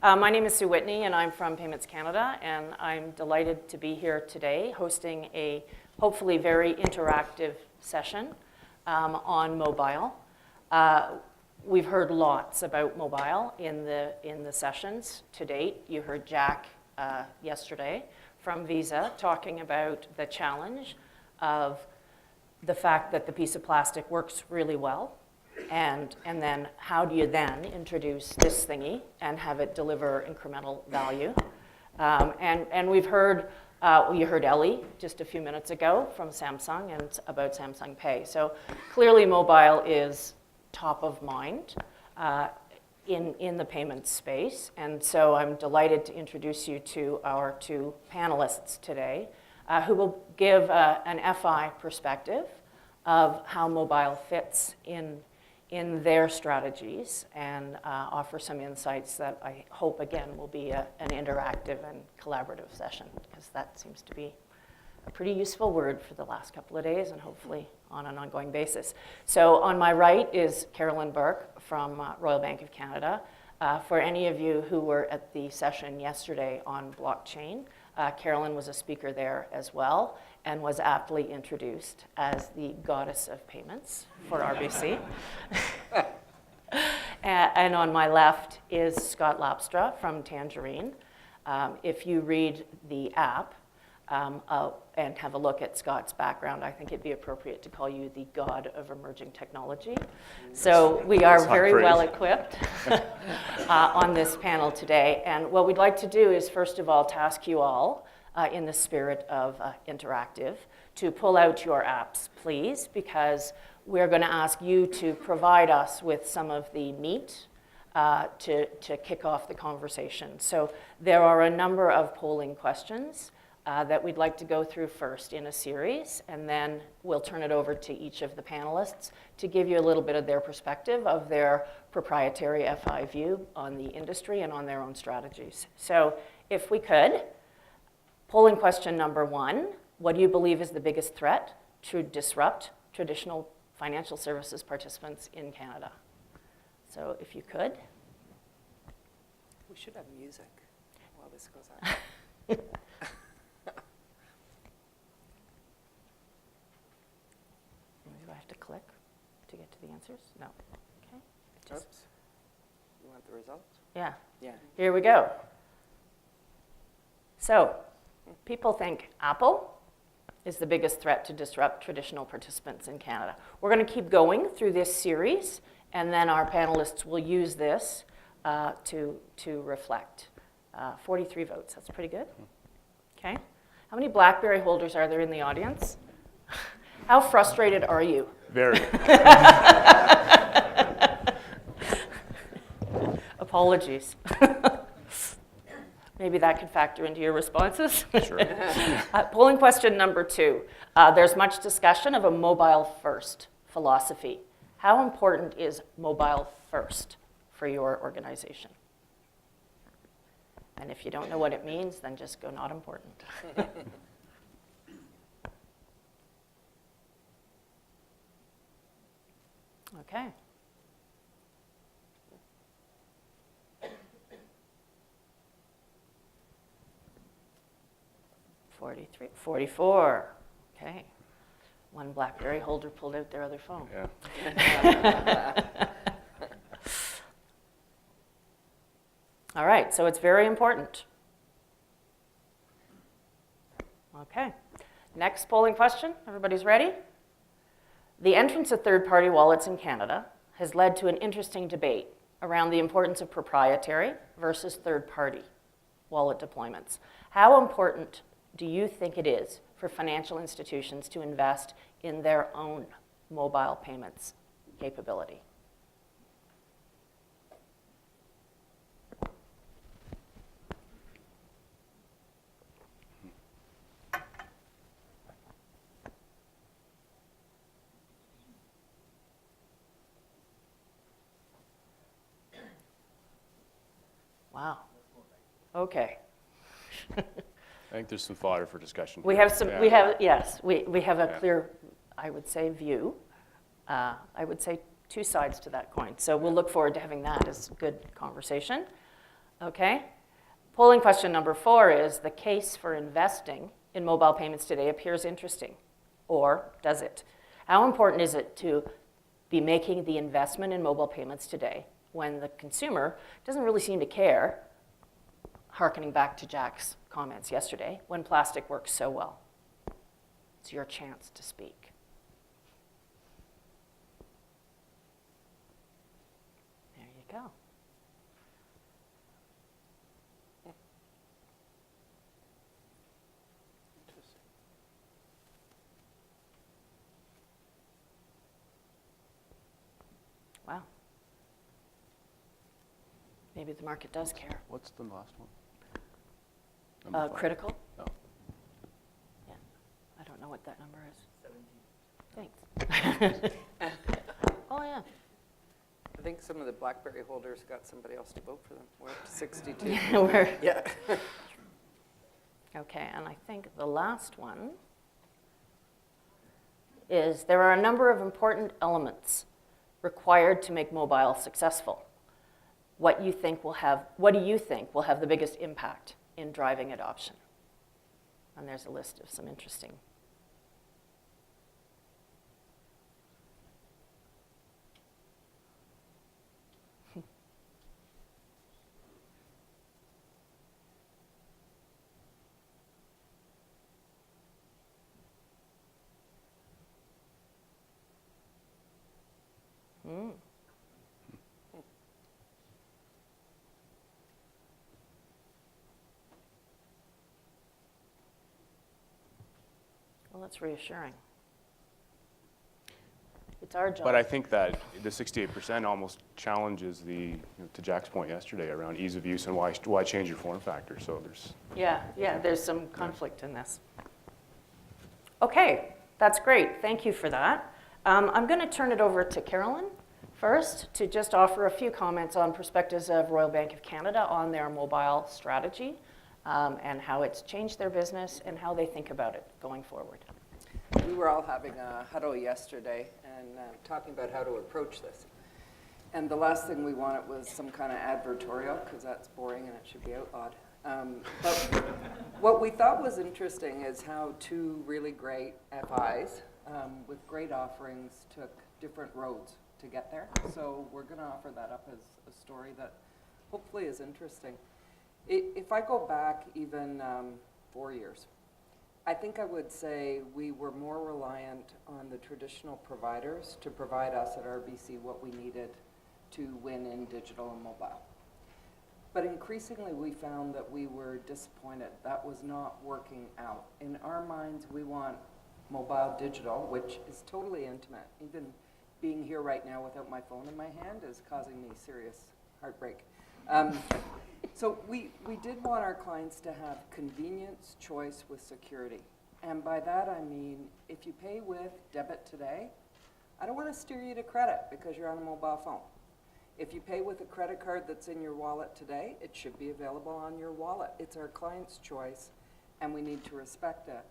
My name is Sue Whitney, and I'm from Payments Canada, and I'm delighted to be here today hosting a hopefully very interactive session on mobile. We've heard lots about mobile in the sessions to date. You heard Jack yesterday from Visa talking about the challenge of the fact that the piece of plastic works really well. And then how do you then introduce this thingy and have it deliver incremental value? And we've heard, you heard Ellie just a few minutes ago from Samsung and about Samsung Pay. So clearly mobile is top of mind in the payments space. And so I'm delighted to introduce you to our two panelists today who will give an FI perspective of how mobile fits in their strategies and offer some insights that I hope, again, will be an interactive and collaborative session, because that seems to be a pretty useful word for the last couple of days and hopefully on an ongoing basis. So on my right is Carolyn Burke from Royal Bank of Canada. For any of you who were at the session yesterday on blockchain, Carolyn was a speaker there as well and was aptly introduced as the goddess of payments for RBC. And on my left is Scott Lapstra from Tangerine. If you read the app and have a look at Scott's background, I think it'd be appropriate to call you the god of emerging technology. So we are very well equipped on this panel today. And what we'd like to do is, first of all, task you all in the spirit of interactive to pull out your apps, please, because we're going to ask you to provide us with some of the meat to kick off the conversation. So there are a number of polling questions that we'd like to go through first in a series, and then we'll turn it over to each of the panelists to give you a little bit of their perspective of their proprietary FI view on the industry and on their own strategies. So if we could, polling question number 1, what do you believe is the biggest threat to disrupt traditional financial services participants in Canada? So if you could. We should have music while this goes on. Do I have to click to get to the answers? No. Okay. Oops. You want the results? Yeah. Yeah. Here we go. So people think Apple is the biggest threat to disrupt traditional participants in Canada. We're going to keep going through this series, and then our panelists will use this to reflect. 43 votes, that's pretty good. Okay. How many BlackBerry holders are there in the audience? How frustrated are you? Very. Apologies. Maybe that could factor into your responses. Sure. Polling question number 2. There's much discussion of a mobile-first philosophy. How important is mobile-first for your organization? And if you don't know what it means, then just go not important. Okay. 43, 44. Okay. One BlackBerry holder pulled out their other phone. Yeah. All right, so it's very important. Okay. Next polling question. Everybody's ready? The entrance of third-party wallets in Canada has led to an interesting debate around the importance of proprietary versus third-party wallet deployments. How important do you think it is for financial institutions to invest in their own mobile payments capability? Wow. Okay. I think there's some fodder for discussion. We have some. Yeah. We have We have a Yeah. clear, I would say, view. I would say two sides to that coin. So we'll look forward to having that as good conversation. Okay? Polling question number 4 is, the case for investing in mobile payments today appears interesting, or does it? How important is it to be making the investment in mobile payments today when the consumer doesn't really seem to care, hearkening back to Jack's comments yesterday, when plastic works so well? It's your chance to speak. There you go. Interesting. Wow. Maybe the market does care. What's the last one? Number 5. Critical? Oh. Yeah. I don't know what that number is. 17. Thanks. Oh, yeah. I think some of the BlackBerry holders got somebody else to vote for them. We're up to 62. Yeah, we're, Yeah. okay, and I think the last one is, there are a number of important elements required to make mobile successful. What do you think will have the biggest impact in driving adoption? And there's a list of some interesting. Well, that's reassuring. It's our job. But I think that the 68% almost challenges to Jack's point yesterday around ease of use and why change your form factor. So there's. Yeah, there's some conflict in this. Okay, that's great. Thank you for that. I'm going to turn it over to Carolyn first to just offer a few comments on perspectives of Royal Bank of Canada on their mobile strategy and how it's changed their business and how they think about it going forward. We were all having a huddle yesterday and talking about how to approach this. And the last thing we wanted was some kind of advertorial, because that's boring and it should be outlawed. But what we thought was interesting is how two really great FIs with great offerings took different roads to get there. So we're going to offer that up as a story that hopefully is interesting. If I go back even 4 years, I think I would say we were more reliant on the traditional providers to provide us at RBC what we needed to win in digital and mobile. But increasingly we found that we were disappointed. That was not working out. In our minds, we want mobile digital, which is totally intimate. Even being here right now without my phone in my hand is causing me serious heartbreak. So we did want our clients to have convenience, choice with security. And by that I mean, if you pay with debit today, I don't want to steer you to credit because you're on a mobile phone. If you pay with a credit card that's in your wallet today, it should be available on your wallet. It's our client's choice, and we need to respect it.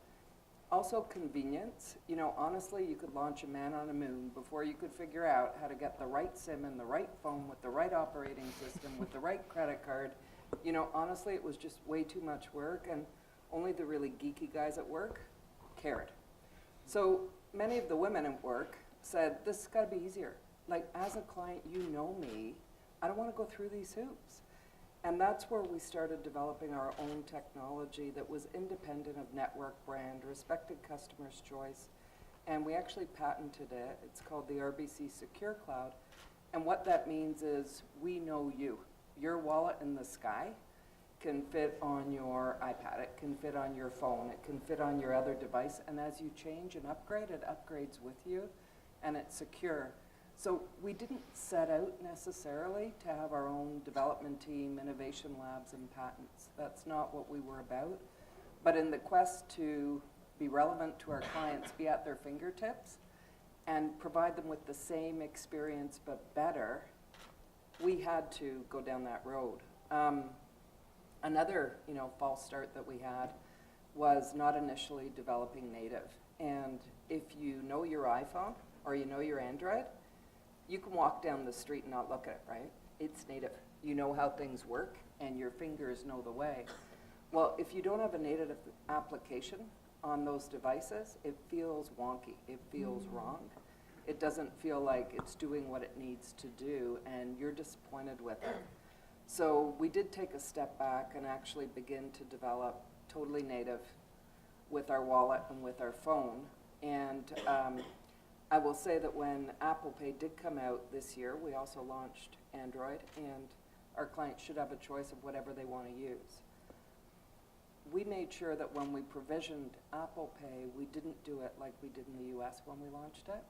Also convenience. You know, honestly, you could launch a man on a moon before you could figure out how to get the right SIM and the right phone with the right operating system, with the right credit card. You know, honestly, it was just way too much work, and only the really geeky guys at work cared. So many of the women at work said, this has got to be easier. Like, as a client, you know me. I don't want to go through these hoops. And that's where we started developing our own technology that was independent of network brand, respected customer's choice, and we actually patented it. It's called the RBC Secure Cloud. And what that means is we know you. Your wallet in the sky can fit on your iPad, it can fit on your phone, it can fit on your other device, and as you change and upgrade, it upgrades with you, and it's secure. So we didn't set out necessarily to have our own development team, innovation labs, and patents. That's not what we were about. But in the quest to be relevant to our clients, be at their fingertips, and provide them with the same experience but better, we had to go down that road. Another, false start that we had was not initially developing native. And if you know your iPhone or you know your Android, you can walk down the street and not look at it, right? It's native. You know how things work, and your fingers know the way. Well, if you don't have a native application on those devices, it feels wonky, it feels wrong. It doesn't feel like it's doing what it needs to do, and you're disappointed with it. So we did take a step back and actually begin to develop totally native with our wallet and with our phone. And I will say that when Apple Pay did come out this year, we also launched Android, and our clients should have a choice of whatever they want to use. We made sure that when we provisioned Apple Pay, we didn't do it like we did in the US when we launched it,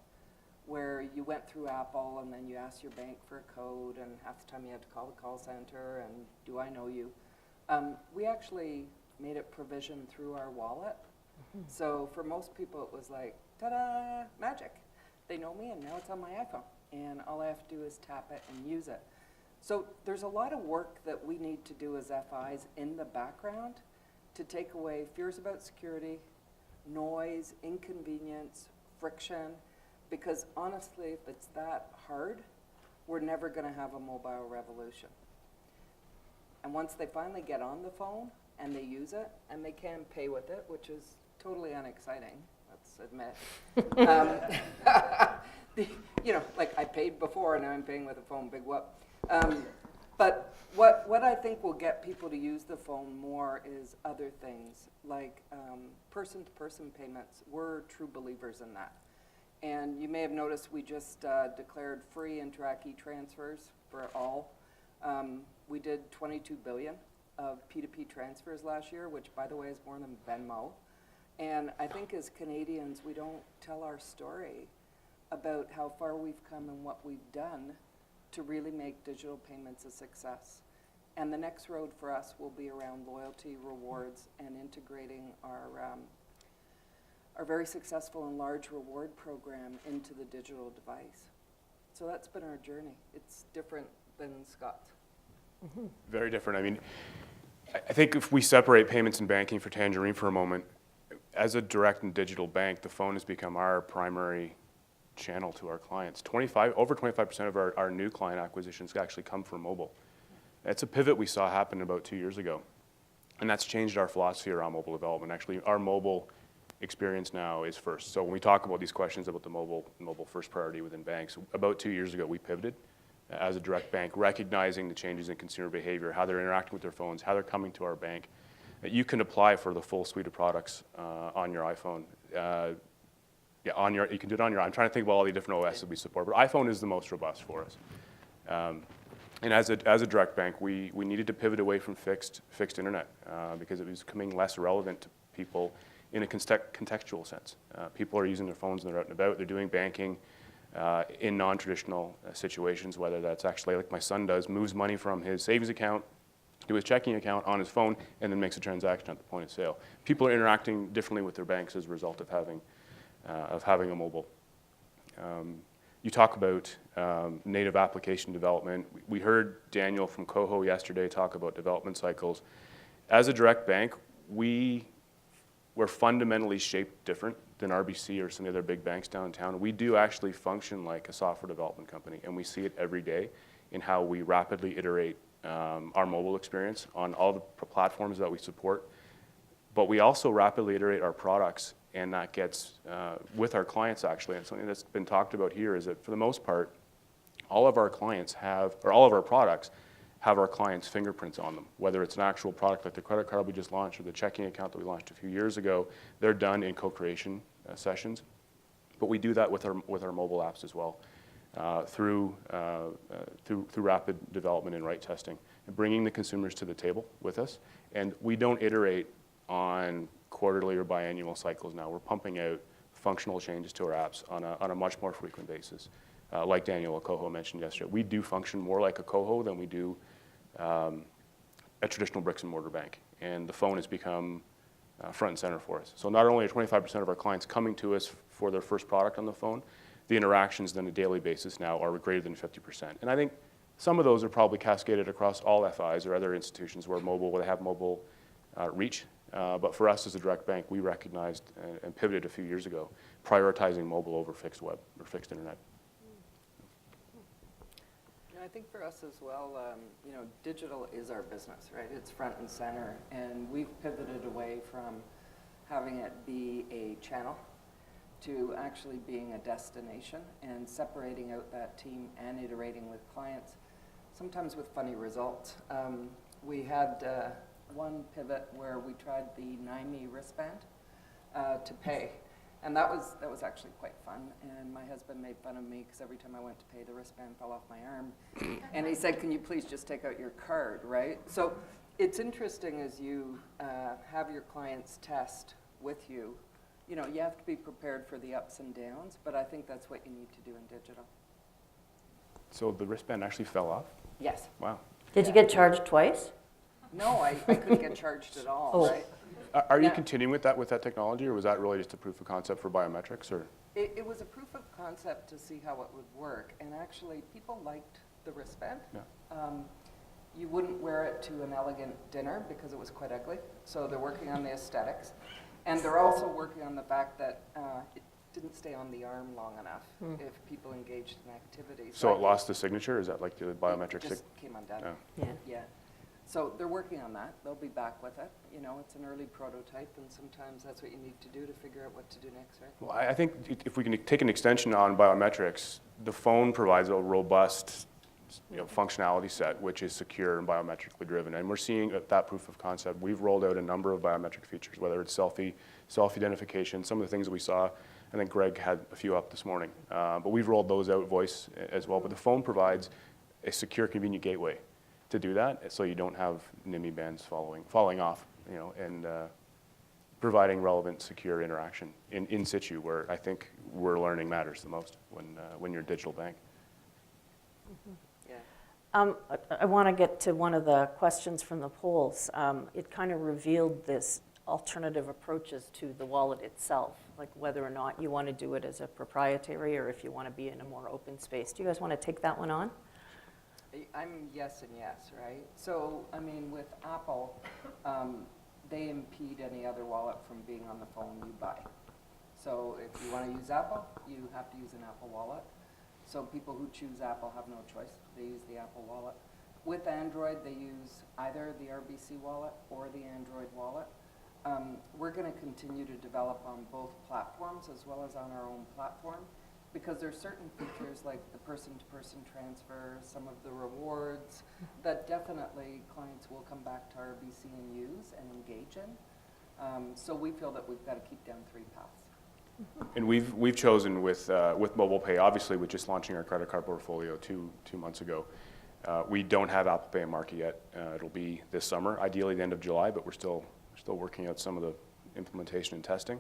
where you went through Apple and then you asked your bank for a code, and half the time you had to call the call center and do I know you? We actually made it provisioned through our wallet. So for most people it was like, ta-da, magic. They know me and now it's on my iPhone and all I have to do is tap it and use it. So there's a lot of work that we need to do as FIs in the background to take away fears about security, noise, inconvenience, friction, because honestly, if it's that hard, we're never going to have a mobile revolution. And once they finally get on the phone and they use it and they can pay with it, which is totally unexciting, let's admit. Like I paid before and now I'm paying with a phone, big whoop. But what I think will get people to use the phone more is other things, like person-to-person payments. We're true believers in that. And you may have noticed we just declared free Interac e-transfers for all. We did 22 billion of P2P transfers last year, which, by the way, is more than Venmo. And I think as Canadians, we don't tell our story about how far we've come and what we've done to really make digital payments a success. And the next road for us will be around loyalty, rewards, and integrating our very successful and large reward program into the digital device. So that's been our journey. It's different than Scott's. Very different. I mean, I think if we separate payments and banking for Tangerine for a moment, as a direct and digital bank, the phone has become our primary channel to our clients. Over 25% of our new client acquisitions actually come from mobile. It's a pivot we saw happen about 2 years ago. And that's changed our philosophy around mobile development. Actually, our mobile experience now is first. So when we talk about these questions about the mobile first priority within banks, about 2 years ago we pivoted as a direct bank, recognizing the changes in consumer behavior, how they're interacting with their phones, how they're coming to our bank. You can apply for the full suite of products on your iPhone. You can do it on your. I'm trying to think about all the different OS that we support, but iPhone is the most robust for us. And as a direct bank, we needed to pivot away from fixed internet because it was becoming less relevant to people in a contextual sense. People are using their phones and they're out and about. They're doing banking in non-traditional situations, whether that's actually like my son does, moves money from his savings account to his checking account on his phone and then makes a transaction at the point of sale. People are interacting differently with their banks as a result of having a mobile. You talk about native application development. We heard Daniel from Coho yesterday talk about development cycles. As a direct bank, we're fundamentally shaped different than RBC or some of the other big banks downtown. We do actually function like a software development company, and we see it every day in how we rapidly iterate our mobile experience on all the platforms that we support. But we also rapidly iterate our products, and that gets with our clients actually. And something that's been talked about here is that for the most part, all of our products have our clients' fingerprints on them. Whether it's an actual product like the credit card we just launched or the checking account that we launched a few years ago, they're done in co-creation sessions. But we do that with our mobile apps as well, through rapid development and write testing, and bringing the consumers to the table with us. And we don't iterate on quarterly or biannual cycles now. We're pumping out functional changes to our apps on a much more frequent basis. Like Daniel Coho mentioned yesterday, we do function more like a Coho than we do a traditional bricks and mortar bank. And the phone has become front and center for us. So not only are 25% of our clients coming to us for their first product on the phone, the interactions on a daily basis now are greater than 50%. And I think some of those are probably cascaded across all FIs or other institutions where they have mobile reach. But for us as a direct bank, we recognized and pivoted a few years ago, prioritizing mobile over fixed web or fixed internet. Yeah, I think for us as well, digital is our business, right? It's front and center, and we've pivoted away from having it be a channel to actually being a destination and separating out that team and iterating with clients, sometimes with funny results. We had one pivot where we tried the NIME wristband to pay. And that was actually quite fun. And my husband made fun of me because every time I went to pay, the wristband fell off my arm. And he said, "Can you please just take out your card," right? So it's interesting as you have your clients test with you. You have to be prepared for the ups and downs, but I think that's what you need to do in digital. So the wristband actually fell off? Yes. Wow. Did you get charged twice? No, I couldn't get charged at all, Oh. right? Are you Yeah. continuing with that technology, or was that really just a proof of concept for biometrics? Or It was a proof of concept to see how it would work, and actually people liked the wristband. Yeah. You wouldn't wear it to an elegant dinner because it was quite ugly, so they're working on the aesthetics. And they're also working on the fact that it didn't stay on the arm long enough if people engaged in activities. So it lost the signature? Is that like the biometric It just came undone. Oh. Yeah. Yeah. So they're working on that. They'll be back with it. It's an early prototype, and sometimes that's what you need to do to figure out what to do next, right? Well, I think if we can take an extension on biometrics, the phone provides a robust functionality set, which is secure and biometrically driven. And we're seeing that proof of concept. We've rolled out a number of biometric features, whether it's self-identification, some of the things that we saw. I think Greg had a few up this morning. But we've rolled those out, voice as well. But the phone provides a secure, convenient gateway to do that, so you don't have NIME bands falling off, and providing relevant, secure interaction in situ, where I think we're learning matters the most when you're a digital bank. Yeah. I want to get to one of the questions from the polls. It kind of revealed this alternative approaches to the wallet itself, like whether or not you want to do it as a proprietary or if you want to be in a more open space. Do you guys want to take that one on? I'm yes and yes, right? So, with Apple, they impede any other wallet from being on the phone you buy. So if you want to use Apple, you have to use an Apple wallet. So people who choose Apple have no choice. They use the Apple wallet. With Android, they use either the RBC wallet or the Android wallet. We're going to continue to develop on both platforms as well as on our own platform, because there's certain features like the person-to-person transfer, some of the rewards, that definitely clients will come back to RBC and use and engage in. So we feel that we've got to keep down three paths. And we've chosen with mobile pay, obviously with just launching our credit card portfolio two months ago. We don't have Apple Pay in market yet. It'll be this summer, ideally the end of July, but we're still working out some of the implementation and testing.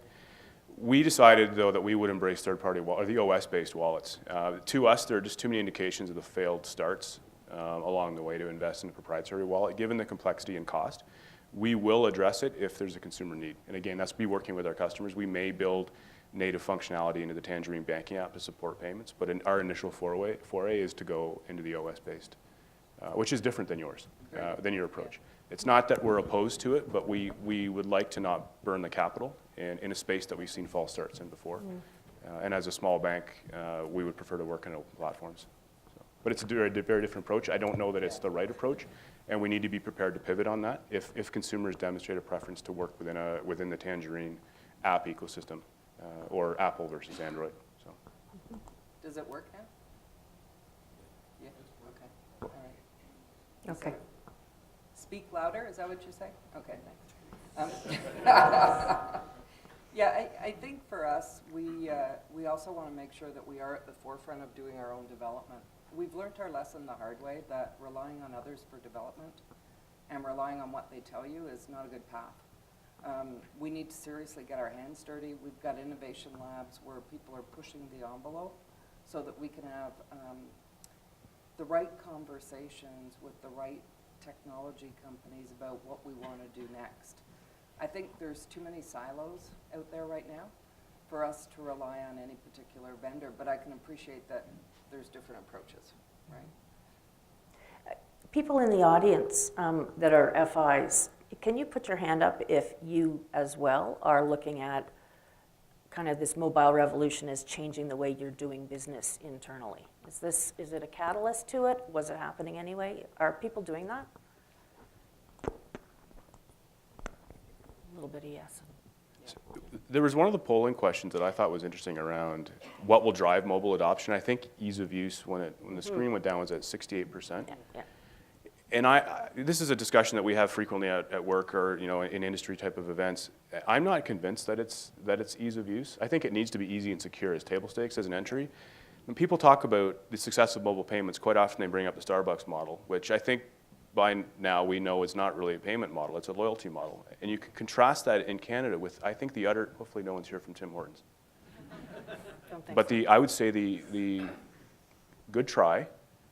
We decided, though, that we would embrace third-party or the OS-based wallets. To us, there are just too many indications of the failed starts along the way to invest in a proprietary wallet. Given the complexity and cost, we will address it if there's a consumer need. And again, that's be working with our customers. We may build native functionality into the Tangerine banking app to support payments, but our initial foray is to go into the OS-based, which is different than yours, than your approach. It's not that we're opposed to it, but we would like to not burn the capital in a space that we've seen false starts in before. And as a small bank, we would prefer to work on open platforms. But it's a very different approach. I don't know that it's the right approach, and we need to be prepared to pivot on that if consumers demonstrate a preference to work within the Tangerine app ecosystem, or Apple versus Android. So. Does it work now? Yeah, okay, all right. Okay. Speak louder, is that what you're saying? Okay, thanks. Yeah, I think for us, we also want to make sure that we are at the forefront of doing our own development. We've learned our lesson the hard way, that relying on others for development and relying on what they tell you is not a good path. We need to seriously get our hands dirty. We've got innovation labs where people are pushing the envelope so that we can have the right conversations with the right technology companies about what we want to do next. I think there's too many silos out there right now for us to rely on any particular vendor, but I can appreciate that there's different approaches, right? People in the audience that are FIs, can you put your hand up if you as well are looking at kind of this mobile revolution as changing the way you're doing business internally? Is it a catalyst to it? Was it happening anyway? Are people doing that? A little bit of yes. There was one of the polling questions that I thought was interesting around what will drive mobile adoption. I think ease of use, when the screen went down, was at 68%. Yeah. And this is a discussion that we have frequently at work or in industry type of events. I'm not convinced that it's ease of use. I think it needs to be easy and secure as table stakes as an entry. When people talk about the success of mobile payments, quite often they bring up the Starbucks model, which I think by now we know is not really a payment model, it's a loyalty model. And you can contrast that in Canada with, I think, the utter, hopefully no one's here from Tim Hortons. Don't think But so. I would say the good try,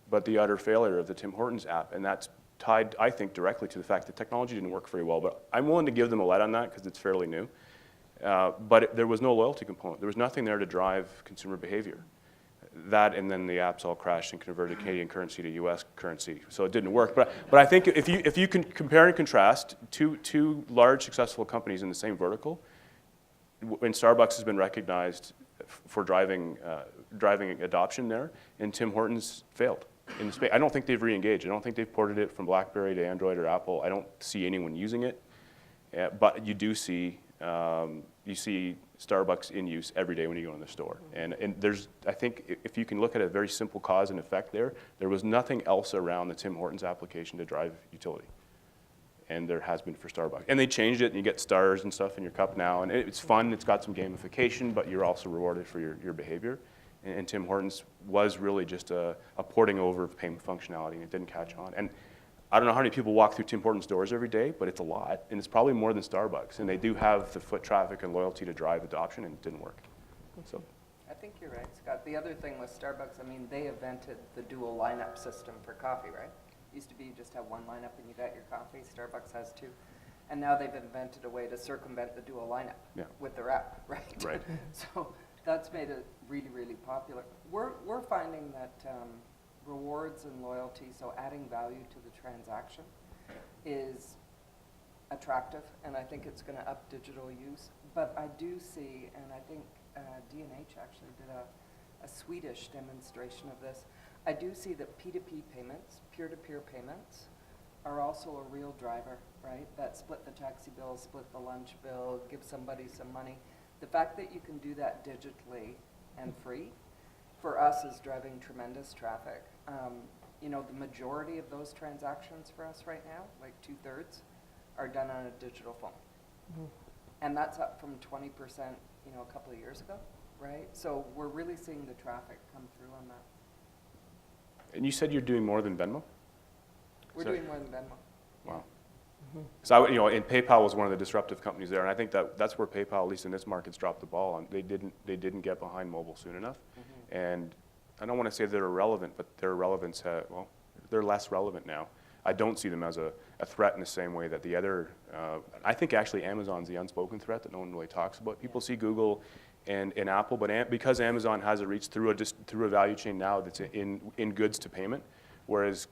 but the utter failure of the Tim Hortons app, and that's tied, I think, directly to the fact that technology didn't work very well. But I'm willing to give them a let on that because it's fairly new. But there was no loyalty component. There was nothing there to drive consumer behavior. That and then the apps all crashed and converted Canadian currency to U.S. currency, so it didn't work. But I think if you can compare and contrast two large successful companies in the same vertical, and Starbucks has been recognized for driving adoption there, and Tim Hortons failed in the space. I don't think they've re-engaged. I don't think they've ported it from BlackBerry to Android or Apple. I don't see anyone using it, but you do see Starbucks in use every day when you go in the store. And I think if you can look at a very simple cause and effect there was nothing else around the Tim Hortons application to drive utility. And there has been for Starbucks. And they changed it, and you get stars and stuff in your cup now, and it's fun, it's got some gamification, but you're also rewarded for your behavior. And Tim Hortons was really just a porting over of payment functionality, and it didn't catch on. And I don't know how many people walk through Tim Hortons doors every day, but it's a lot, and it's probably more than Starbucks. And they do have the foot traffic and loyalty to drive adoption, and it didn't work. So, I think you're right, Scott. The other thing with Starbucks, I mean, they invented the dual lineup system for coffee, right? Used to be you just have one lineup and you got your coffee. Starbucks has two. And now they've invented a way to circumvent the dual lineup with their app, right? Right. So that's made it really, really popular. We're finding that rewards and loyalty, so adding value to the transaction, is attractive, and I think it's going to up digital use. But I do see, and I think D&H actually did a Swedish demonstration of this, I do see that P2P payments, peer-to-peer payments, are also a real driver, right? That split the taxi bill, split the lunch bill, give somebody some money. The fact that you can do that digitally and free, for us, is driving tremendous traffic. The majority of those transactions for us right now, like 2/3, are done on a digital phone. Mm-hmm. And that's up from 20%, a couple of years ago, right? So we're really seeing the traffic come through on that. and you said you're doing more than Venmo? We're doing more than Venmo. Wow. Mm-hmm. So and PayPal was one of the disruptive companies there, and I think that's where PayPal, at least in this market's dropped the ball on. They didn't get behind mobile soon enough, and I don't want to say they're irrelevant, but their relevance, they're less relevant now. I don't see them as a threat in the same way that the other, I think actually Amazon's the unspoken threat that no one really talks about. People see Google and Apple, but because Amazon has a reach through a value chain now that's in goods to payment, whereas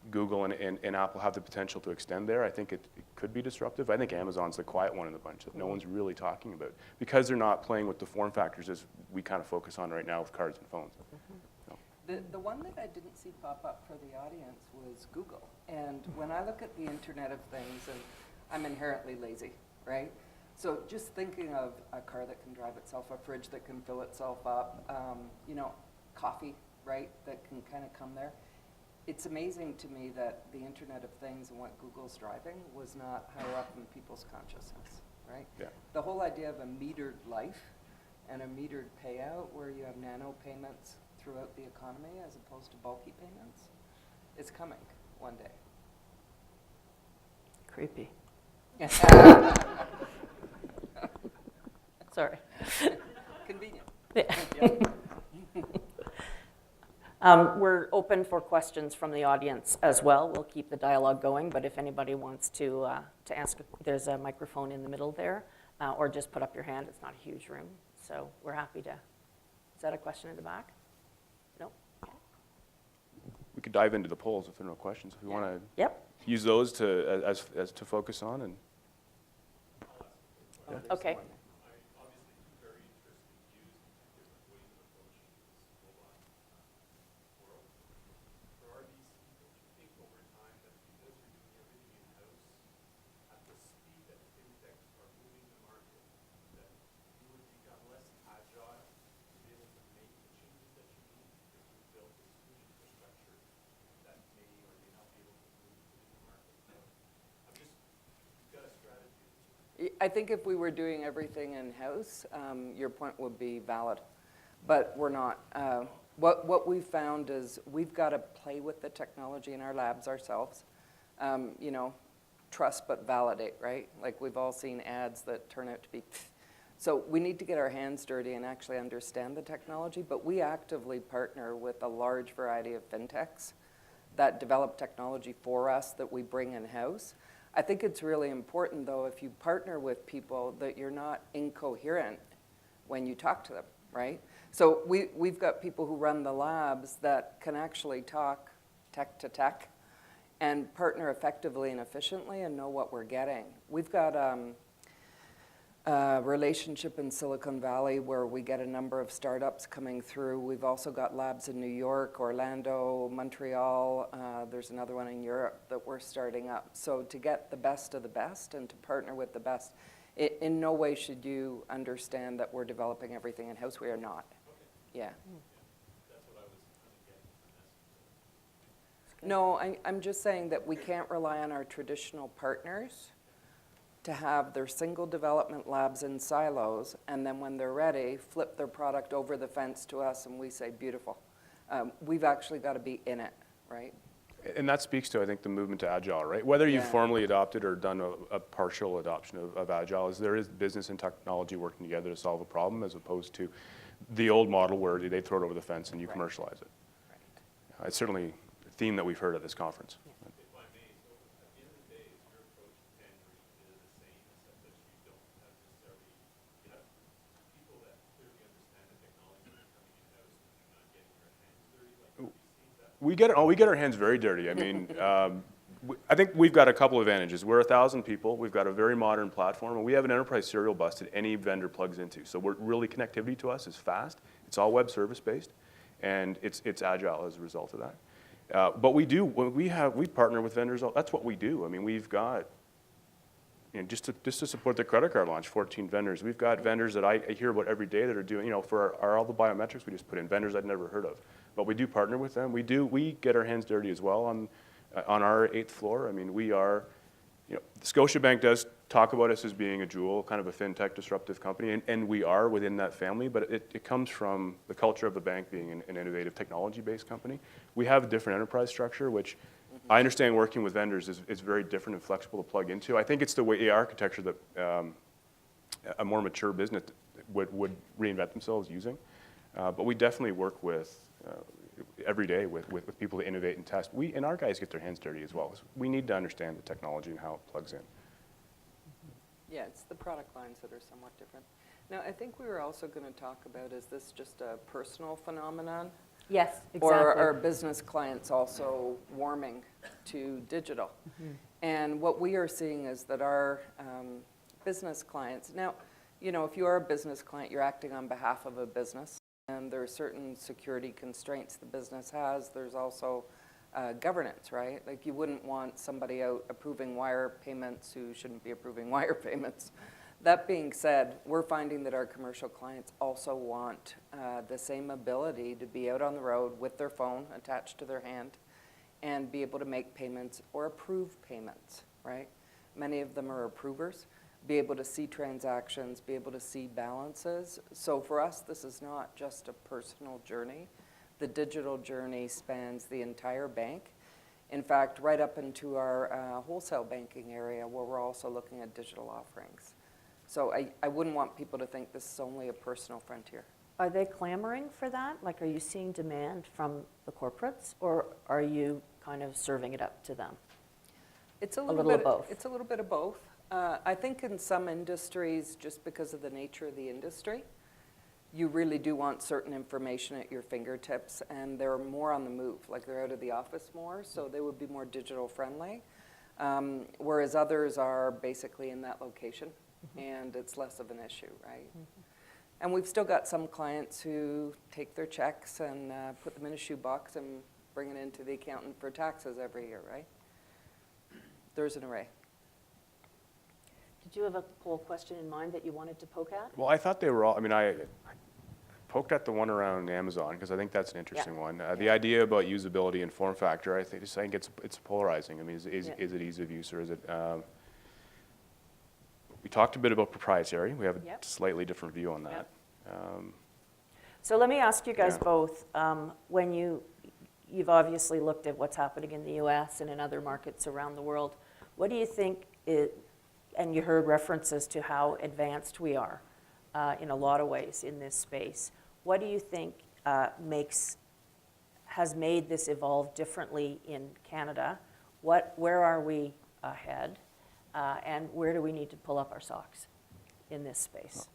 Google and Apple have the potential to extend there, I think it could be disruptive. I think Amazon's the quiet one in the bunch that no one's really talking about because they're not playing with the form factors as we kind of focus on right now with cards and phones. The one that I didn't see pop up for the audience was Google. And when I look at the Internet of Things, and I'm inherently lazy, right? So just thinking of a car that can drive itself, a fridge that can fill itself up, coffee, right, that can kind of come there. It's amazing to me that the Internet of Things and what Google's driving was not higher up in people's consciousness, right? Yeah. The whole idea of a metered life and a metered payout where you have nano payments throughout the economy as opposed to bulky payments is coming one day. Creepy. Sorry. Convenient. We're open for questions from the audience as well. We'll keep the dialogue going, but if anybody wants to ask, there's a microphone in the middle there, or just put up your hand. It's not a huge room, so we're happy to. Is that a question in the back? No? Okay. We could dive into the polls if there are no questions. If we want to use those as to focus on. And Okay. I think if we were doing everything in-house, your point would be valid, but we're not. What we've found is we've got to play with the technology in our labs ourselves. You know, trust but validate, right? Like we've all seen ads that turn out to be so we need to get our hands dirty and actually understand the technology, but we actively partner with a large variety of fintechs that develop technology for us that we bring in-house. I think it's really important, though, if you partner with people that you're not incoherent when you talk to them, right? So we've got people who run the labs that can actually talk tech to tech and partner effectively and efficiently and know what we're getting. We've got a relationship in Silicon Valley where we get a number of startups coming through. We've also got labs in New York, Orlando, Montreal. There's another one in Europe that we're starting up. So to get the best of the best and to partner with the best, in no way should you understand that we're developing everything in-house. We are not. Yeah. That's what I was kind of getting from this. No, I'm just saying that we can't rely on our traditional partners to have their single development labs in silos, and then when they're ready, flip their product over the fence to us, and we say, beautiful. We've actually got to be in it, right? And that speaks to, I think, the movement to Agile, right? Whether you've Yeah. formally adopted or done a partial adoption of Agile, is there is business and technology working together to solve a problem as opposed to the old model where they throw it over the fence and you Right. commercialize it. Right. It's certainly a theme that we've heard at this conference. If I may, so at the end of the day, is your approach to Tangerine the same, except that you don't have necessarily, you have people that clearly understand the technology that's coming in-house and you're not getting your hands dirty? Like, have you seen that? We get our hands very dirty. I mean, I think we've got a couple of advantages. We're 1,000 people. We've got a very modern platform, and we have an enterprise serial bus that any vendor plugs into. So we're really connectivity to us is fast. It's all web service based, and it's agile as a result of that. But we partner with vendors. That's what we do. I mean, we've got, you know, just to support the credit card launch, 14 vendors. We've got vendors that I hear about every day that are doing, you know, for all the biometrics we just put in, vendors I'd never heard of. But we do partner with them. We get our hands dirty as well on our 8th floor. I mean, we are, you know, Scotiabank does talk about us as being a jewel, kind of a fintech disruptive company, and we are within that family, but it comes from the culture of the bank being an innovative technology-based company. We have a different enterprise structure, which I understand working with vendors is very different and flexible to plug into. I think it's the way architecture that a more mature business would reinvent themselves using. But we definitely work with every day with people to innovate and test. And our guys get their hands dirty as well. We need to understand the technology and how it plugs in. Yeah, it's the product lines that are somewhat different. Now, I think we were also going to talk about, is this just a personal phenomenon? Yes, exactly. Or are business clients also warming to digital? Mm-hmm. And what we are seeing is that our business clients, now, you know, if you are a business client, you're acting on behalf of a business, and there are certain security constraints the business has. There's also governance, right? Like you wouldn't want somebody out approving wire payments who shouldn't be approving wire payments. That being said, we're finding that our commercial clients also want the same ability to be out on the road with their phone attached to their hand and be able to make payments or approve payments, right? Many of them are approvers, be able to see transactions, be able to see balances. So for us, this is not just a personal journey. The digital journey spans the entire bank. In fact, right up into our wholesale banking area where we're also looking at digital offerings. So I wouldn't want people to think this is only a personal frontier. Are they clamoring for that? Like, are you seeing demand from the corporates, or are you kind of serving it up to them? It's a little bit of both. It's a little bit of both. I think in some industries, just because of the nature of the industry, you really do want certain information at your fingertips, and they're more on the move, like they're out of the office more, so they would be more digital friendly, whereas others are basically in that location, and it's less of an issue, right? And we've still got some clients who take their checks and put them in a shoebox and bring it into the accountant for taxes every year, right? There's an array. Did you have a poll question in mind that you wanted to poke at? Well, I thought they were all, I mean, I poked at the one around Amazon because I think that's an interesting one. The idea about usability and form factor, I think it's polarizing. I mean, is it ease of use, or is it, We talked a bit about proprietary. We have a Yep. slightly different view on that. So let me ask you guys Yeah. both, when you've obviously looked at what's happening in the US and in other markets around the world, what do you think and you heard references to how advanced we are in a lot of ways in this space. What do you think has made this evolve differently in Canada? Where are we ahead? And where do we need to pull up our socks in this space?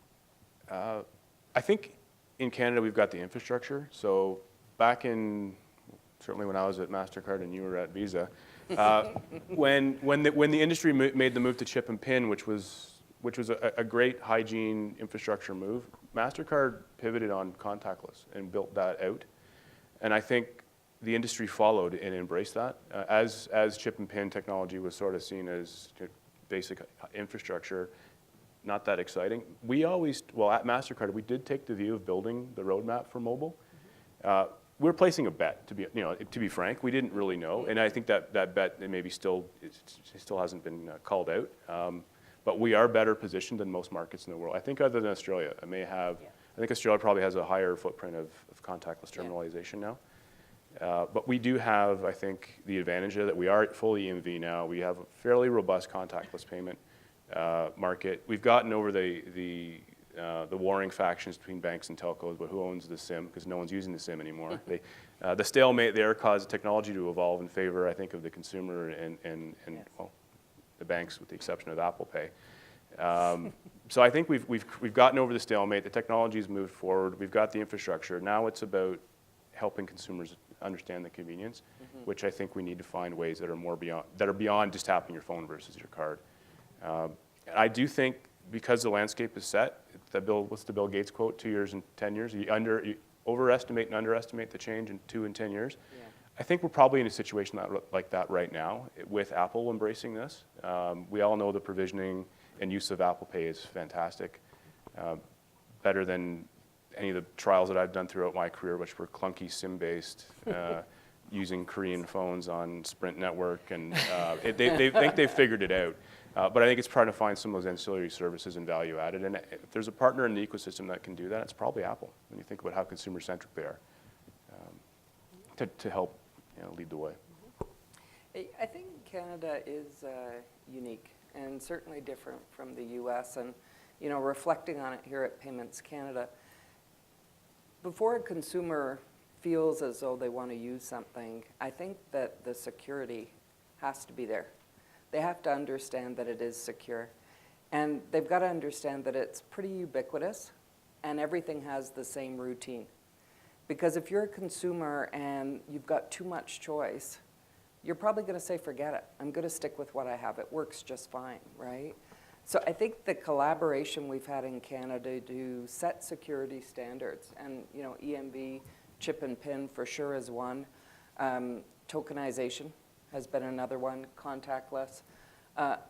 I think in Canada we've got the infrastructure. So back in, certainly when I was at MasterCard and you were at Visa, when the industry made the move to chip and pin, which was a great hygiene infrastructure move, MasterCard pivoted on contactless and built that out. And I think the industry followed and embraced that. As chip and pin technology was sort of seen as basic infrastructure, not that exciting. At MasterCard, we did take the view of building the roadmap for mobile. We're placing a bet, to be frank. We didn't really know, and I think that bet maybe still hasn't been called out. But we are better positioned than most markets in the world. I think other than Australia, I think Australia probably has a higher footprint of contactless terminalization now. But we do have, I think, the advantage that we are fully EMV now. We have a fairly robust contactless payment market. We've gotten over the warring factions between banks and telcos, but who owns the SIM? Because no one's using the SIM anymore. The stalemate there caused technology to evolve in favor, I think, of the consumer and well, the banks, with the exception of Apple Pay. So I think we've gotten over the stalemate. The technology's moved forward. We've got the infrastructure. Now it's about helping consumers understand the convenience, which I think we need to find ways that are beyond just tapping your phone versus your card. I do think because the landscape is set, what's the Bill Gates quote? 2 years and 10 years. You overestimate and underestimate the change in 2 and 10 years. Yeah. I think we're probably in a situation like that right now with Apple embracing this. We all know the provisioning and use of Apple Pay is fantastic, better than any of the trials that I've done throughout my career, which were clunky SIM-based, using Korean phones on Sprint network, and they think they've figured it out. But I think it's trying to find some of those ancillary services and value added. And if there's a partner in the ecosystem that can do that, it's probably Apple, when you think about how consumer-centric they are, to help lead the way. I think Canada is unique and certainly different from the US. And reflecting on it here at Payments Canada, before a consumer feels as though they want to use something, I think that the security has to be there. They have to understand that it is secure. And they've got to understand that it's pretty ubiquitous and everything has the same routine. Because if you're a consumer and you've got too much choice, you're probably going to say, forget it. I'm going to stick with what I have. It works just fine, right? So I think the collaboration we've had in Canada to set security standards, and EMV, chip and pin for sure is one. Tokenization has been another one, contactless.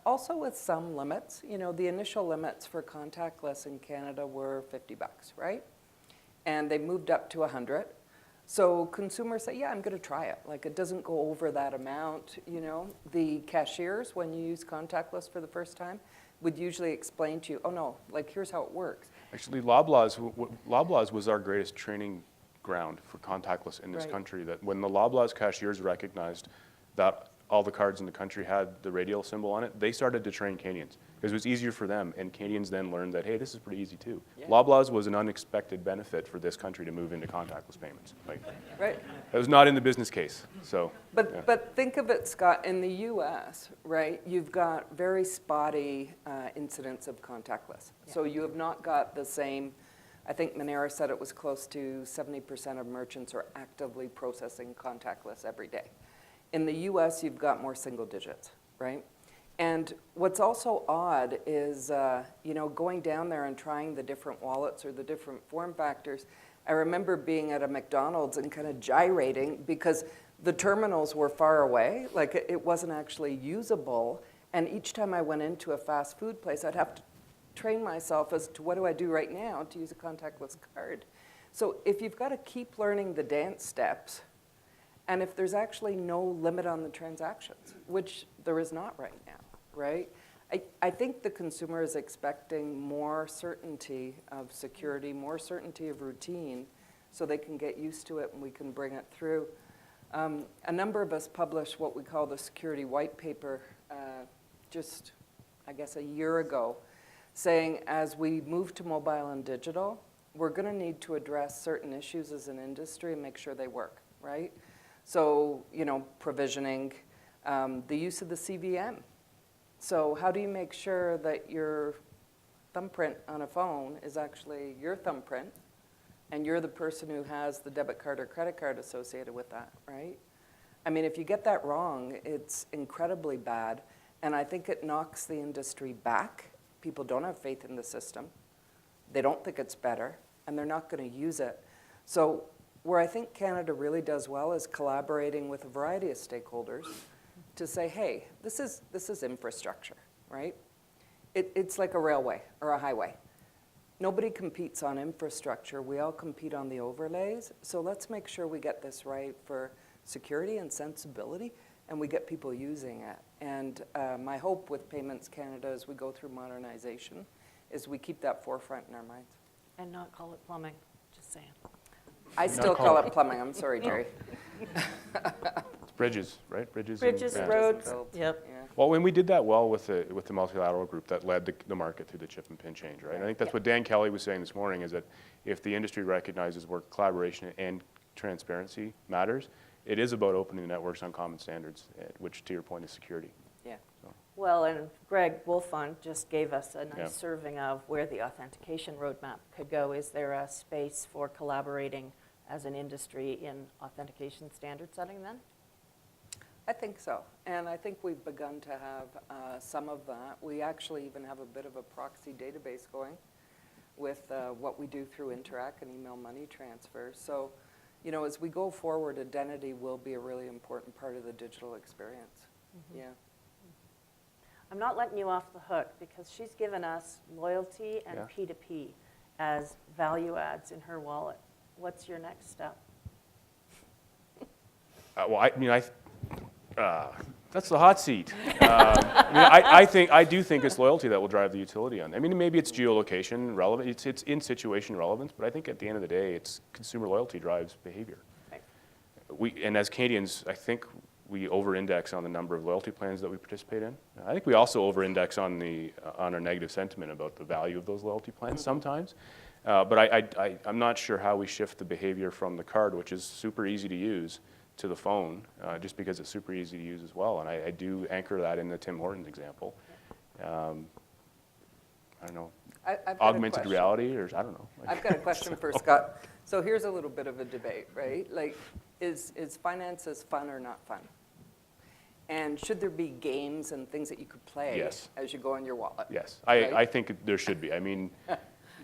Also with some limits. The initial limits for contactless in Canada were $50, right? And they moved up to 100. So consumers say, yeah, I'm going to try it. Like, it doesn't go over that amount. The cashiers, when you use contactless for the first time, would usually explain to you, oh no, like here's how it works. Actually, Loblaws was our greatest training ground for contactless in this country. That when the Loblaws cashiers recognized that all the cards in the country had the radial symbol on it, they started to train Canadians because it was easier for them, and Canadians then learned that, hey, this is pretty easy too. Yeah. Loblaws was an unexpected benefit for this country to move into contactless payments. Right. It was not in the business case. So. But think of it, Scott, in the U.S., right, you've got very spotty incidents of contactless. Yeah. So you have not got the same, I think Monera said it was close to 70% of merchants are actively processing contactless every day. In the US, you've got more single digits, right? And what's also odd is, going down there and trying the different wallets or the different form factors. I remember being at a McDonald's and kind of gyrating because the terminals were far away, like it wasn't actually usable. And each time I went into a fast food place, I'd have to train myself as to what do I do right now to use a contactless card. So if you've got to keep learning the dance steps, and if there's actually no limit on the transactions, which there is not right now, right? I think the consumer is expecting more certainty of security, more certainty of routine, so they can get used to it and we can bring it through. A number of us published what we call the security white paper just, I guess, a year ago, saying as we move to mobile and digital, we're going to need to address certain issues as an industry and make sure they work, right? So, you know, provisioning, the use of the CVM. So how do you make sure that your thumbprint on a phone is actually your thumbprint and you're the person who has the debit card or credit card associated with that, right? I mean, if you get that wrong, it's incredibly bad, and I think it knocks the industry back. People don't have faith in the system. They don't think it's better, and they're not going to use it. So where I think Canada really does well is collaborating with a variety of stakeholders to say, hey, this is infrastructure, right? It's like a railway or a highway. Nobody competes on infrastructure. We all compete on the overlays. So let's make sure we get this right for security and sensibility, and we get people using it. And my hope with Payments Canada as we go through modernization is we keep that forefront in our minds. And not call it plumbing, just saying. I still call it plumbing. I'm sorry, Jerry. It's bridges, right? Bridges, Bridges, and roads, built. yep. Yeah. Well, when we did that well with the multilateral group that led the market through the chip and pin change, right? I think that's what Dan Kelly was saying this morning, is that if the industry recognizes where collaboration and transparency matters, it is about opening the networks on common standards, which, to your point, is security. Yeah. Well, and Greg Wolfond just gave us a nice Yeah. serving of where the authentication roadmap could go. Is there a space for collaborating as an industry in authentication standard setting then? I think so. And I think we've begun to have some of that. We actually even have a bit of a proxy database going with what we do through Interac and email money transfer. So, you know, as we go forward, identity will be a really important part of the digital experience. Mm-hmm. Yeah. I'm not letting you off the hook because she's given us loyalty and P2P as value adds in her wallet. What's your next step? Well, that's the hot seat. I do think it's loyalty that will drive the utility on. I mean, maybe it's geolocation relevant, it's in situation relevance, but I think at the end of the day, it's consumer loyalty drives behavior. Right. And as Canadians, I think we over-index on the number of loyalty plans that we participate in. I think we also over-index on our negative sentiment about the value of those loyalty plans sometimes. But I'm not sure how we shift the behavior from the card, which is super easy to use, to the phone, just because it's super easy to use as well. And I do anchor that in the Tim Hortons example. I don't know, I've got augmented reality, or I don't know. I've got a question for Scott. So here's a little bit of a debate, right? Like, is finances fun or not fun? And should there be games and things that you could play as you go in your wallet? Yes, right? I think there should be. I mean,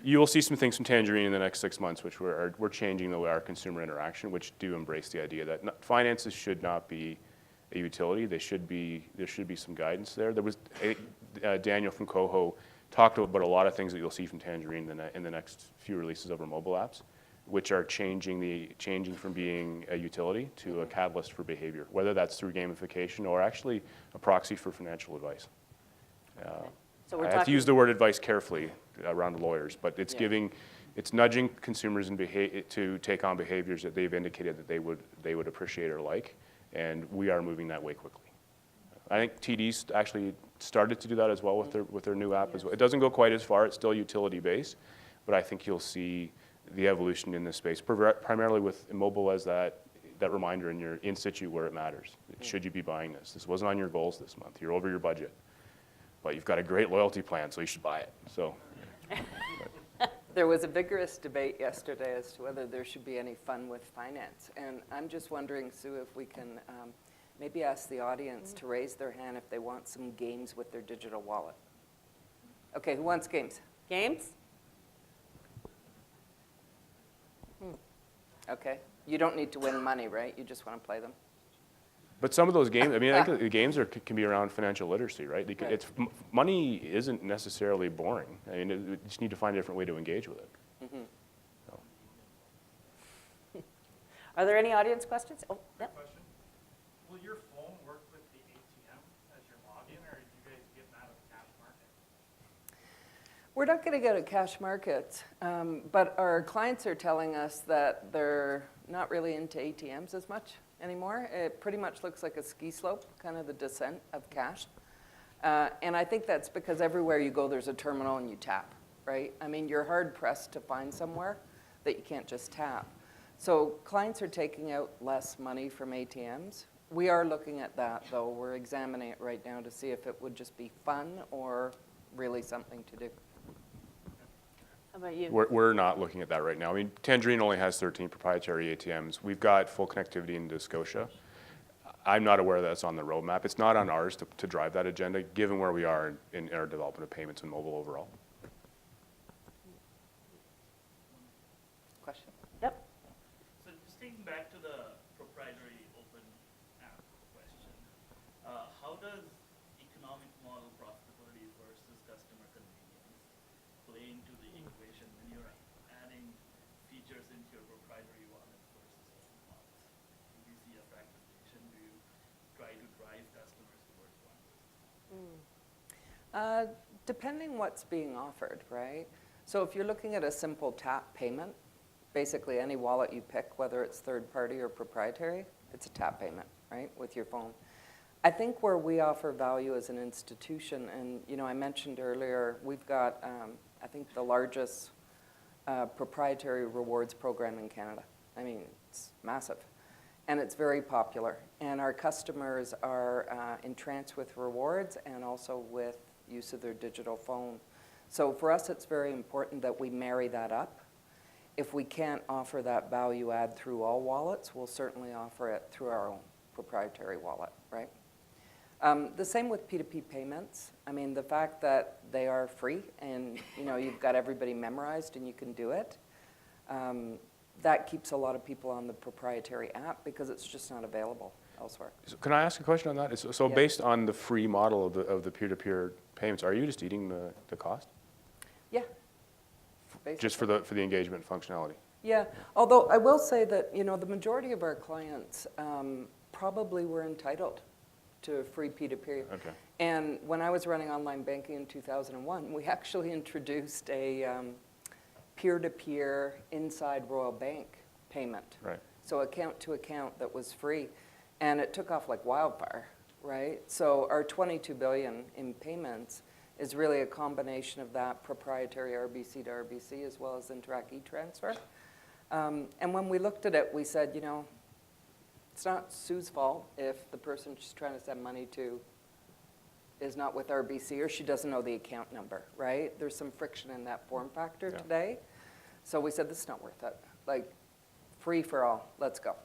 you will see some things from Tangerine in the next 6 months, which we're changing the way our consumer interaction, which do embrace the idea that finances should not be a utility. There should be some guidance there. There was Daniel from Coho talked about a lot of things that you'll see from Tangerine in the next few releases of our mobile apps, which are changing from being a utility to a catalyst for behavior, whether that's through gamification or actually a proxy for financial advice. So we're I have to use the word advice carefully around lawyers, but it's it's nudging consumers to take on behaviors that they've indicated that they would appreciate or like, and we are moving that way quickly. I think TD's actually started to do that as well with their new app as well. It doesn't go quite as far; it's still utility based, but I think you'll see the evolution in this space, primarily with mobile as that reminder in your in situ where it matters. Should you be buying this? This wasn't on your goals this month. You're over your budget, but you've got a great loyalty plan, so you should buy it. So. There was a vigorous debate yesterday as to whether there should be any fun with finance. And I'm just wondering, Sue, if we can maybe ask the audience to raise their hand if they want some games with their digital wallet. Okay, who wants games? Games? Okay. You don't need to win money, right? You just want to play them? But some of those games, I mean, I think the games can be around financial literacy, right? Money isn't necessarily boring. I mean, you just need to find a different way to engage with it. Mm-hmm. So. Are there any audience questions? Oh, yeah. Question. Will your phone work with the ATM as your login, or are you guys getting out of cash We're not getting out of cash markets, but our clients are telling us that they're not really into ATMs as much anymore. It pretty much looks like a ski slope, kind of the descent of cash. And I think that's because everywhere you go, there's a terminal and you tap, right? I mean, you're hard pressed to find somewhere that you can't just tap. So clients are taking out less money from ATMs. We are looking at that, though. We're examining it right now to see if it would just be fun or really something to do. How about you? We're not looking at that right now. I mean, Tangerine only has 13 proprietary ATMs. We've got full connectivity into Scotia. I'm not aware that it's on the roadmap. It's not on ours to drive that agenda, given where we are in our development of payments and mobile overall. Question? Yep. So just taking back to the proprietary open app question, how does economic model profitability versus customer convenience play into the equation when you're adding features into your proprietary wallet versus open wallets? Do you see a fragmentation? Do you try to drive customers towards one? Depending what's being offered, right? So if you're looking at a simple tap payment, basically any wallet you pick, whether it's third party or proprietary, it's a tap payment, right, with your phone. I think where we offer value as an institution, and I mentioned earlier, we've got, I think, the largest proprietary rewards program in Canada. I mean, it's massive. And it's very popular. And our customers are entranced with rewards and also with use of their digital phone. So for us, it's very important that we marry that up. If we can't offer that value add through all wallets, we'll certainly offer it through our own proprietary wallet, right? The same with P2P payments. I mean, the fact that they are free and you've got everybody memorized and you can do it, that keeps a lot of people on the proprietary app because it's just not available elsewhere. So can I ask a question on that? So Yeah. Based on the free model of the peer-to-peer payments, are you just eating the cost? Yeah. Just for the engagement functionality? Yeah, although I will say that, the majority of our clients probably were entitled to free P2P. Okay. And when I was running online banking in 2001, we actually introduced a peer-to-peer inside Royal Bank payment. Right. So account to account that was free. And it took off like wildfire, right? So our 22 billion in payments is really a combination of that proprietary RBC to RBC as well as Interac e-transfer. And when we looked at it, we said, it's not Sue's fault if the person she's trying to send money to is not with RBC or she doesn't know the account number, right? There's some friction in that form factor today. So we said, this is not worth it. Like, free for all, let's go.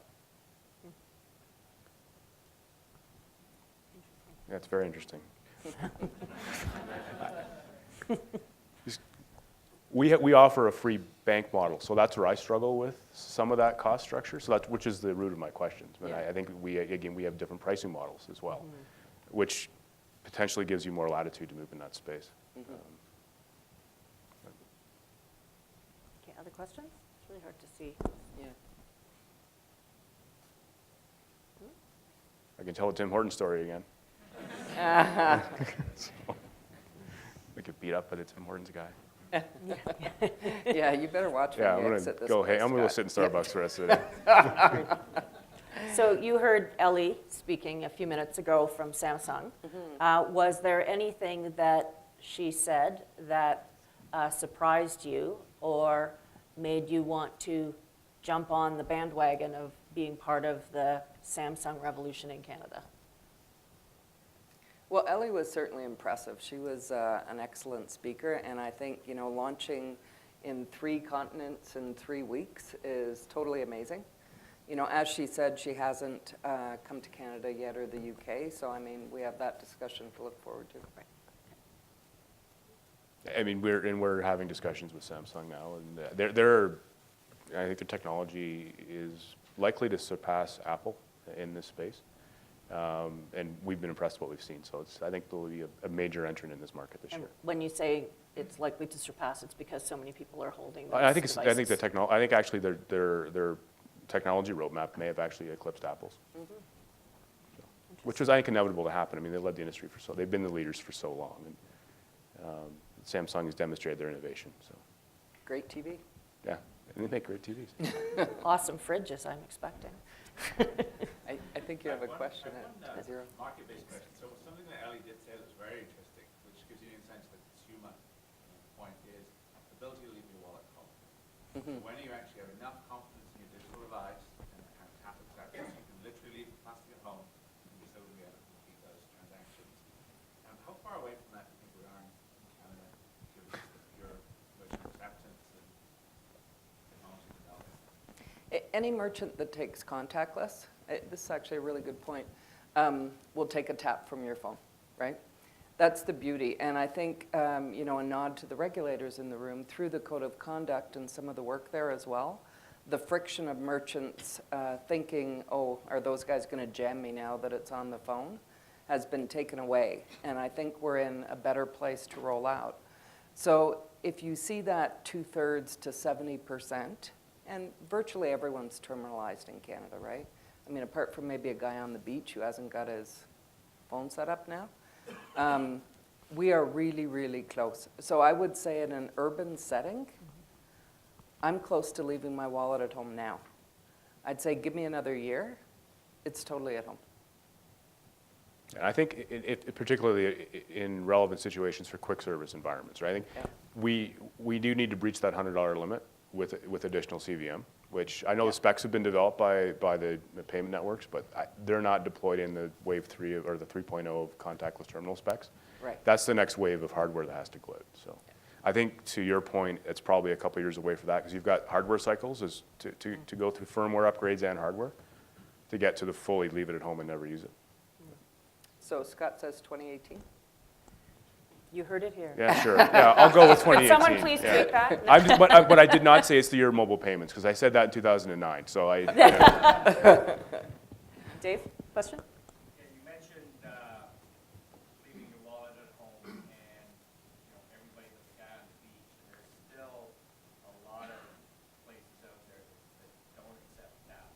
Yeah, it's very interesting. We offer a free bank model, so that's where I struggle with some of that cost structure. So which is the root of my questions. But I think we have different pricing models as well, which potentially gives you more latitude to move in that space. Okay, other questions? It's really hard to see. Yeah. I can tell a Tim Horton story again. So, we get beat up by the Tim Hortons guy. Yeah, you better watch when Yeah, you I'm exit this gonna place, I'm gonna Scott. sit in Starbucks the rest of the day. So you heard Ellie speaking a few minutes ago from Samsung. Was there anything that she said that surprised you or made you want to jump on the bandwagon of being part of the Samsung revolution in Canada? Well, Ellie was certainly impressive. She was an excellent speaker, and I think, launching in 3 continents in 3 weeks is totally amazing. As she said, she hasn't come to Canada yet or the UK, so I mean, we have that discussion to look forward to. I mean, we're having discussions with Samsung now, and they're I think their technology is likely to surpass Apple in this space. And we've been impressed with what we've seen. So I think they'll be a major entrant in this market this And year. when you say it's likely to surpass, it's because so many people are holding those I think devices. I think actually their technology roadmap may have actually eclipsed Apple's, which was I think inevitable to happen. I mean, they led the industry they've been the leaders for so long, Samsung has demonstrated their innovation. So, Great TV. yeah, and they make great TVs. Awesome fridges, I'm expecting. I think you have a question at zero. Market-based question. So something that Ellie did say that was very interesting, which gives you insight to the consumer point, is the ability to leave your wallet at home. So when you actually have enough confidence in your digital device and tap acceptance, you can literally leave the plastic at home and be still be able to complete those transactions. How far away from that do you think we are in Canada, given just the pure merchant acceptance and technology development? Any merchant that takes contactless, this is actually a really good point, will take a tap from your phone, right? That's the beauty. And I think, a nod to the regulators in the room, through the code of conduct and some of the work there as well, the friction of merchants thinking, oh, are those guys going to jam me now that it's on the phone, has been taken away. And I think we're in a better place to roll out. So if you see that 2/3 to 70%, and virtually everyone's terminalized in Canada, right? I mean, apart from maybe a guy on the beach who hasn't got his phone set up now. We are really, really close. So I would say in an urban setting, I'm close to leaving my wallet at home now. I'd say give me another year, it's totally at home. And I think particularly in relevant situations for quick service environments, right? I think we do need to breach that $100 limit with additional CVM, which I know the specs have been developed by the payment networks, but they're not deployed in the wave 3 or the 3.0 of contactless terminal specs. Right. That's the next wave of hardware that has to go out. So I think to your point, it's probably a couple years away for that, because you've got hardware cycles to go through firmware upgrades and hardware to get to the fully leave it at home and never use it. So Scott says 2018? You heard it here. Yeah, sure. Yeah, I'll go with 2018. Could someone please tweet that? But I did not say it's the year of mobile payments, because I said that in 2009. So Dave, question? Yeah, you mentioned leaving your wallet at home and everybody with the guy on the beach. And there's still a lot of places out there that don't accept that.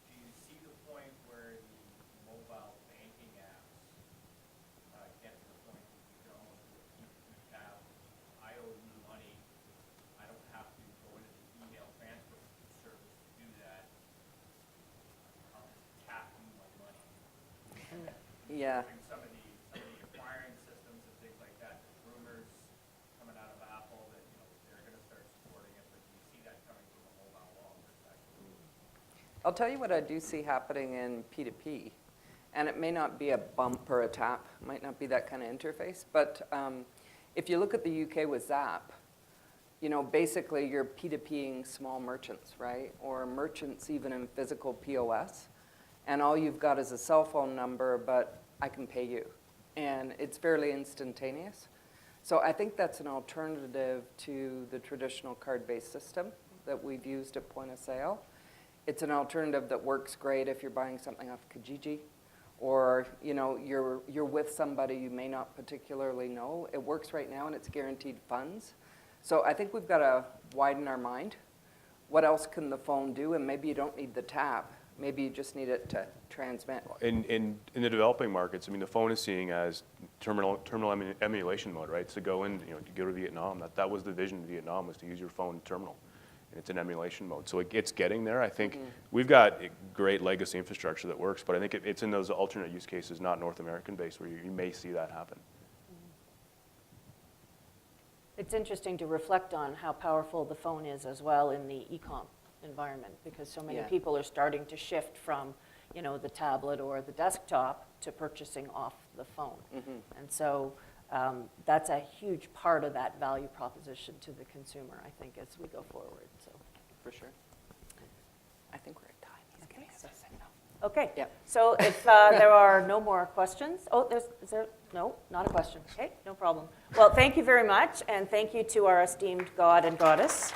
Do you see the point where the mobile banking apps get to the point that you can almost do a P2P tab? I owe you money. I don't have to go into the email transfer service to do that. I'll tap you my money. Yeah. And some of the acquiring systems and things like that, there's rumors coming out of Apple that they're going to start supporting it, but do you see that coming from a mobile wallet perspective? I'll tell you what I do see happening in P2P, and it may not be a bump or a tap, might not be that kind of interface, but if you look at the UK with Zap, basically you're P2Ping small merchants, right? Or merchants even in physical POS, and all you've got is a cell phone number, but I can pay you. And it's fairly instantaneous. So I think that's an alternative to the traditional card-based system that we've used at point of sale. It's an alternative that works great if you're buying something off Kijiji, or you're with somebody you may not particularly know. It works right now, and it's guaranteed funds. So I think we've got to widen our mind. What else can the phone do? And maybe you don't need the tap. Maybe you just need it to transmit. In the developing markets, I mean, the phone is seeing as terminal emulation mode, right? To go in, to go to Vietnam. That was the vision of Vietnam, was to use your phone terminal. And it's in emulation mode. So it's getting there. I think we've got great legacy infrastructure that works, but I think it's in those alternate use cases, not North American based, where you may see that happen. It's interesting to reflect on how powerful the phone is as well in the e-com environment, because so many people are starting to shift from, the tablet or the desktop to purchasing off the phone. And so that's a huge part of that value proposition to the consumer, I think, as we go forward. So, For sure. I think we're at time. He's giving us a signal. okay. Yep. So if there are no more questions, is there? No, not a question. Okay, no problem. Well, thank you very much, and thank you to our esteemed God and Goddess.